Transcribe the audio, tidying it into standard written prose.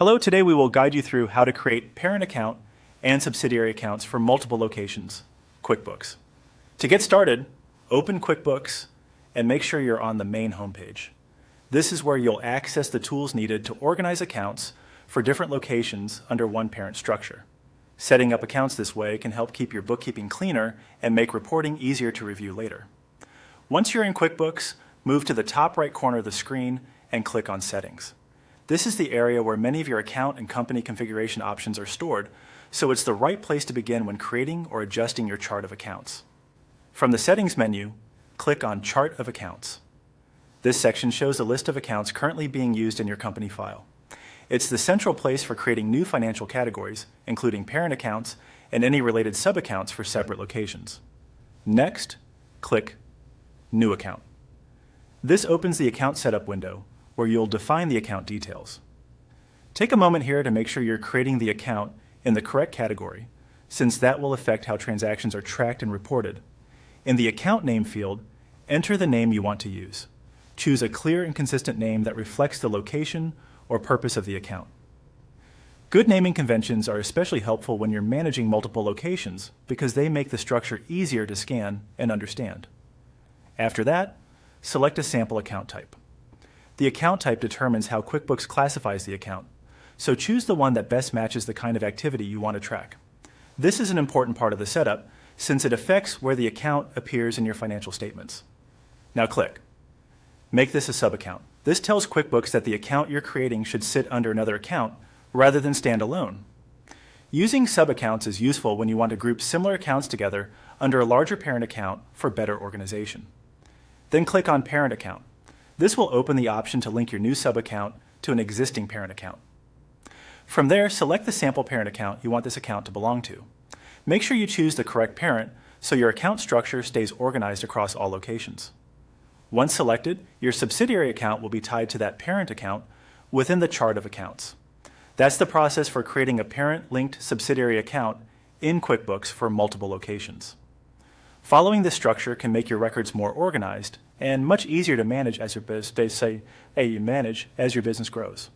Hello, today we will guide you through how to create parent account and subsidiary accounts for multiple locations, QuickBooks. To get started, open QuickBooks and make sure you're on the main homepage. This is where you'll access the tools needed to organize accounts for different locations under one parent structure. Setting up accounts this way can help keep your bookkeeping cleaner and make reporting easier to review later. Once you're in QuickBooks, move to the top right corner of the screen and click on Settings. This is the area where many of your account and company configuration options are stored, so it's the right place to begin when creating or adjusting your chart of accounts. From the Settings menu, click on Chart of Accounts. This section shows a list of accounts currently being used in your company file. It's the central place for creating new financial categories, including parent accounts and any related sub-accounts for separate locations. Next, click New Account. This opens the Account Setup window, where you'll define the account details. Take a moment here to make sure you're creating the account in the correct category, since that will affect how transactions are tracked and reported. In the Account Name field, enter the name you want to use. Choose a clear and consistent name that reflects the location or purpose of the account. Good naming conventions are especially helpful when you're managing multiple locations because they make the structure easier to scan and understand. After that, select a sample account type. The account type determines how QuickBooks classifies the account, so choose the one that best matches the kind of activity you want to track. This is an important part of the setup since it affects where the account appears in your financial statements. Now click. Make this a sub-account. This tells QuickBooks that the account you're creating should sit under another account rather than stand alone. Using sub-accounts is useful when you want to group similar accounts together under a larger parent account for better organization. Then click on Parent Account. This will open the option to link your new sub-account to an existing parent account. From there, select the sample parent account you want this account to belong to. Make sure you choose the correct parent so your account structure stays organized across all locations. Once selected, your subsidiary account will be tied to that parent account within the chart of accounts. That's the process for creating a parent-linked subsidiary account in QuickBooks for multiple locations. Following this structure can make your records more organized and much easier to manage as your business grows.